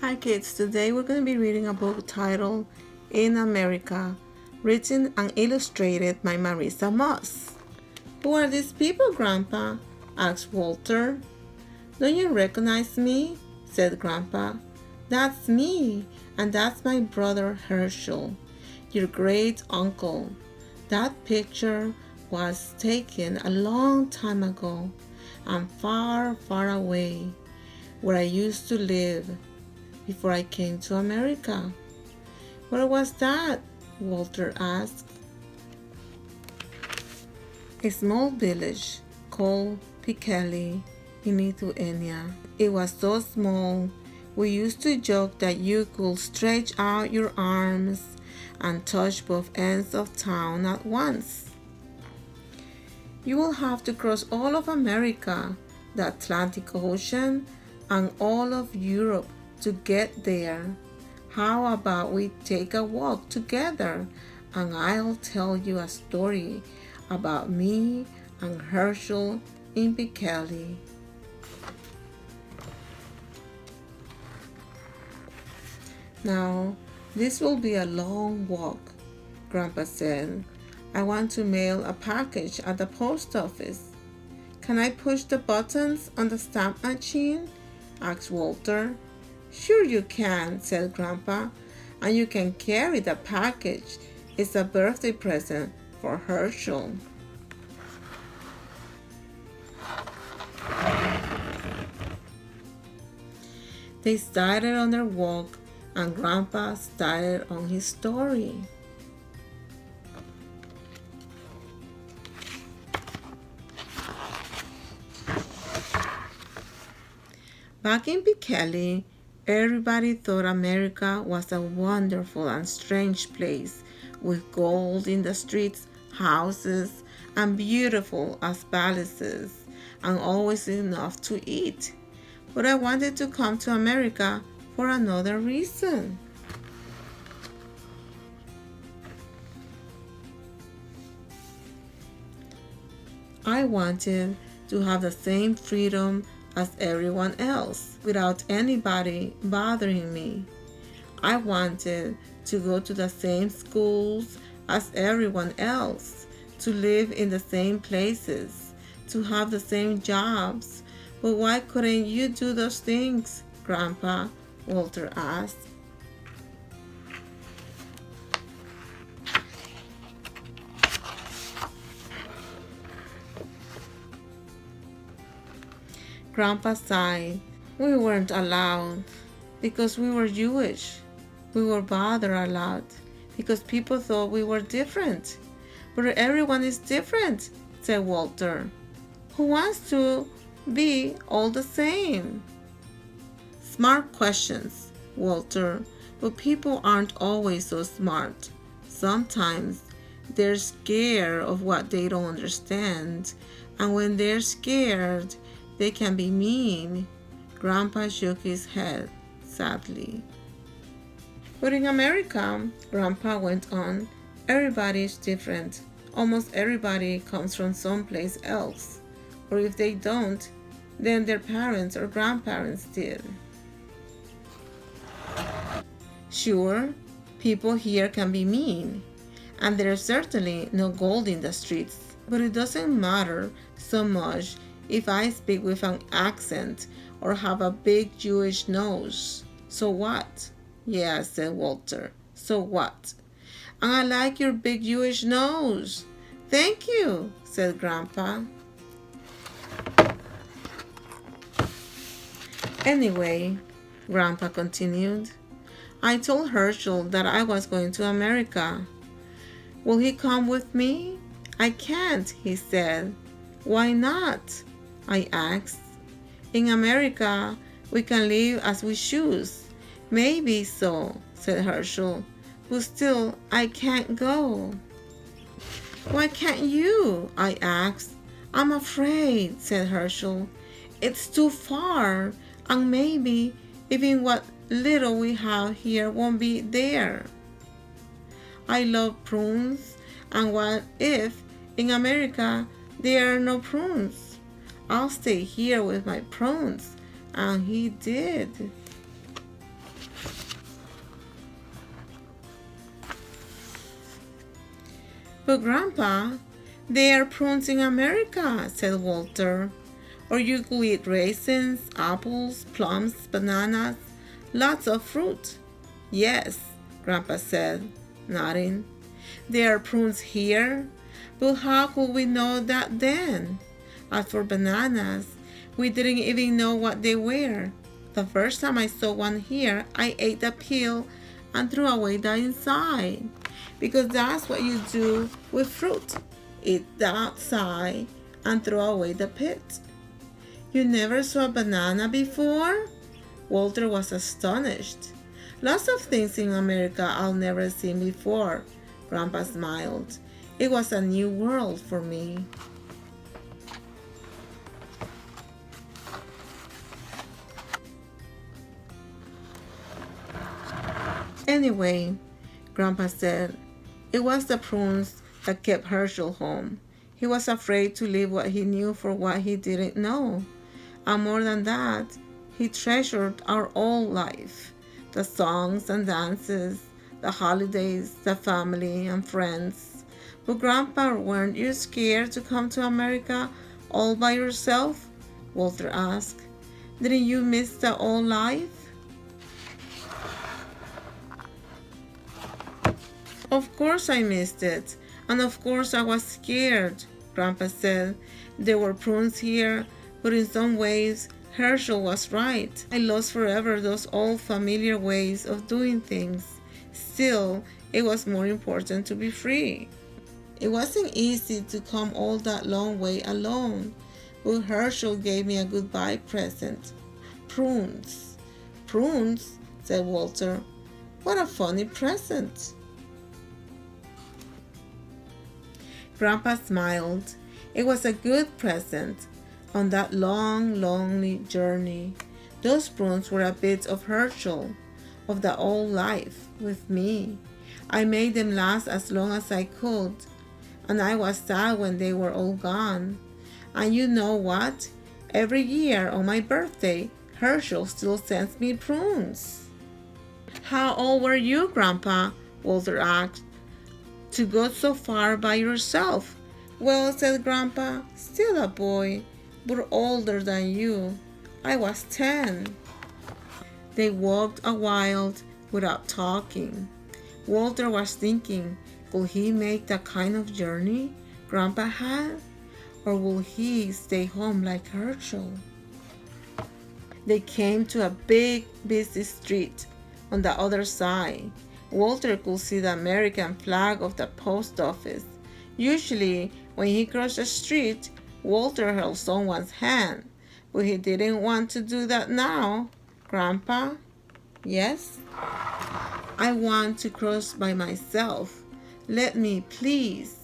Hi kids, today we're going to be reading a book titled In America, written and illustrated by Marissa Moss. Who are these people, Grandpa? Asked Walter. Don't you recognize me? Said Grandpa. That's me, and that's my brother Herschel, your great uncle. That picture was taken a long time ago and far, far away, where I used to live before I came to America. Where was that? Walter asked. A small village called Piccoli in Lithuania. It was so small, we used to joke that you could stretch out your arms and touch both ends of town at once. You will have to cross all of America, the Atlantic Ocean, and all of Europe to get there. How about we take a walk together and I'll tell you a story about me and Herschel in Piccoli. Now, this will be a long walk, Grandpa said. I want to mail a package at the post office. Can I push the buttons on the stamp machine? Asked Walter. Sure you can, said Grandpa, and you can carry the package. It's a birthday present for Herschel. They started on their walk, and Grandpa started on his story. Back in Piccoli, everybody thought America was a wonderful and strange place with gold in the streets, houses, and beautiful as palaces, and always enough to eat. But I wanted to come to America for another reason. I wanted to have the same freedom as everyone else without anybody bothering me. I wanted to go to the same schools as everyone else, to live in the same places, to have the same jobs. But why couldn't you do those things, Grandpa? Walter asked. Grandpa sighed. We weren't allowed because we were Jewish. We were bothered a lot because people thought we were different. But everyone is different, said Walter. Who wants to be all the same? Smart questions, Walter, but people aren't always so smart. Sometimes they're scared of what they don't understand, and when they're scared, they can be mean. Grandpa shook his head sadly. But in America, Grandpa went on, everybody is different. Almost everybody comes from someplace else. Or if they don't, then their parents or grandparents did. Sure, people here can be mean, and there's certainly no gold in the streets, but it doesn't matter so much if I speak with an accent or have a big Jewish nose. So what? Yeah, said Walter. So what? And I like your big Jewish nose. Thank you, said Grandpa. Anyway, Grandpa continued, I told Herschel that I was going to America. Will he come with me? I can't, he said. Why not? I asked. In America, we can live as we choose. Maybe so, said Herschel, but still I can't go. Why can't you? I asked. I'm afraid, said Herschel. It's too far, and maybe even what little we have here won't be there. I love prunes, and what if in America there are no prunes? I'll stay here with my prunes. And he did. But Grandpa, they are prunes in America, said Walter. Or you could eat raisins, apples, plums, bananas, lots of fruit. Yes, Grandpa said, nodding. There are prunes here, but how could we know that then? As for bananas, we didn't even know what they were. The first time I saw one here, I ate the peel and threw away the inside. Because that's what you do with fruit. Eat the outside and throw away the pit. You never saw a banana before? Walter was astonished. Lots of things in America I'll never seen before. Grandpa smiled. It was a new world for me. Anyway, Grandpa said, it was the prunes that kept Herschel home. He was afraid to leave what he knew for what he didn't know. And more than that, he treasured our old life, the songs and dances, the holidays, the family and friends. But Grandpa, weren't you scared to come to America all by yourself? Walter asked. Didn't you miss the old life? Of course I missed it, and of course I was scared, Grandpa said. There were prunes here, but in some ways Herschel was right. I lost forever those old familiar ways of doing things. Still, it was more important to be free. It wasn't easy to come all that long way alone, but Herschel gave me a goodbye present. Prunes. Prunes, said Walter. What a funny present. Grandpa smiled. It was a good present on that long, lonely journey. Those prunes were a bit of Herschel, of the old life with me. I made them last as long as I could, and I was sad when they were all gone. And you know what? Every year on my birthday, Herschel still sends me prunes. How old were you, Grandpa? Walter asked. To go so far by yourself? Well, said Grandpa, still a boy, but older than you. I was 10. They walked a while without talking. Walter was thinking, could he make that kind of journey Grandpa had? Or will he stay home like Herschel? They came to a big, busy street on the other side. Walter could see the American flag of the post office. Usually, when he crossed the street, Walter held someone's hand, but he didn't want to do that now. Grandpa? Yes? I want to cross by myself. Let me, please.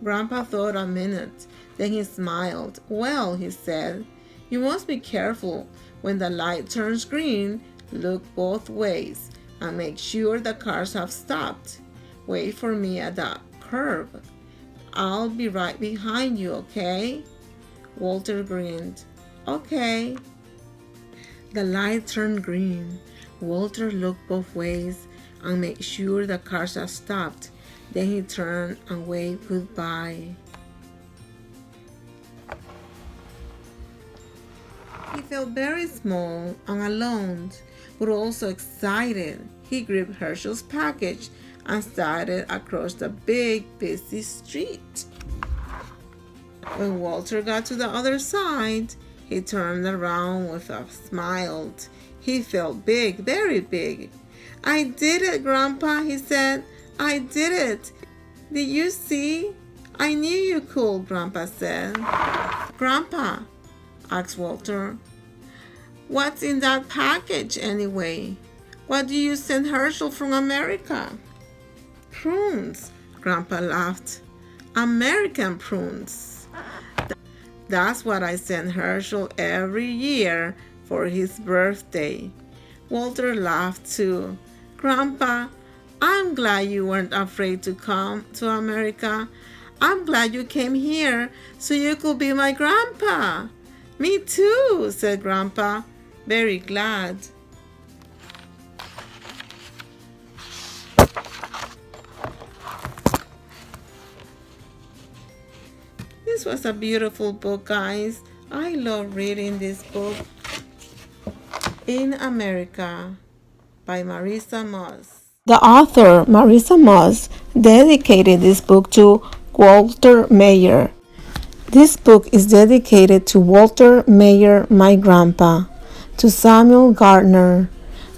Grandpa thought a minute. Then he smiled. Well, he said, you must be careful. When the light turns green, look both ways and make sure the cars have stopped. Wait for me at the curb. I'll be right behind you, okay? Walter grinned. Okay. The light turned green. Walter looked both ways and made sure the cars had stopped. Then he turned and waved goodbye. He felt very small and alone, but also excited. He gripped Herschel's package and started across the big, busy street. When Walter got to the other side, he turned around with a smile. He felt big, very big. I did it, Grandpa, he said. I did it. Did you see? I knew you could, Grandpa said. Grandpa, asked Walter, what's in that package anyway? What do you send Herschel from America? Prunes, Grandpa laughed. American prunes. That's what I send Herschel every year for his birthday. Walter laughed too. Grandpa, I'm glad you weren't afraid to come to America. I'm glad you came here so you could be my grandpa. Me too, said Grandpa, very glad. This was a beautiful book, guys. I love reading this book, In America by Marissa Moss. The author, Marissa Moss, dedicated this book to Walter Mayer. This book is dedicated to Walter Mayer, my grandpa, to Samuel Gardner,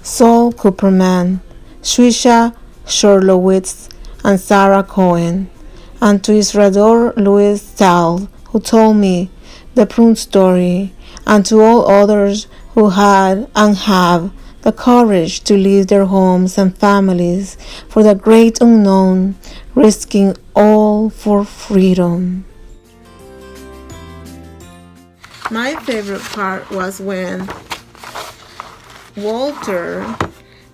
Saul Cooperman, Swisha Shorlowitz, and Sarah Cohen, and to Isrador Louis Stahl, who told me the prune story, and to all others who had and have the courage to leave their homes and families for the great unknown, risking all for freedom. My favorite part was when Walter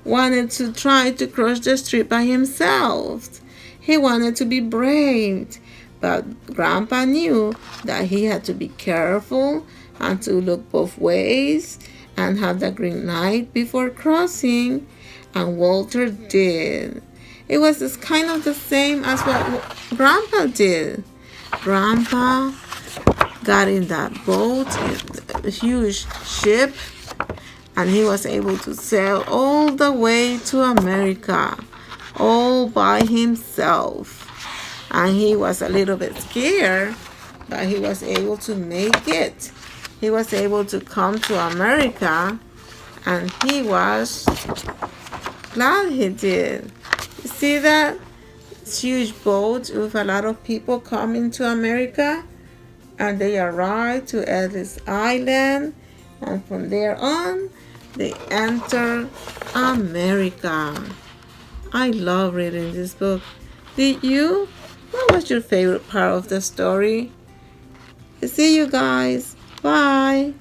wanted to try to cross the street by himself. He wanted to be brave, but Grandpa knew that he had to be careful and to look both ways and have the green light before crossing, and Walter did. It was just kind of the same as what Grandpa did. Grandpa got in that boat, a huge ship, and he was able to sail all the way to America, all by himself. And he was a little bit scared, but he was able to make it. He was able to come to America, and he was glad he did. You see that huge boat with a lot of people coming to America? And they arrived to Ellis Island, and from there on, they enter America. I love reading this book. Did you? What was your favorite part of the story? See you guys. Bye.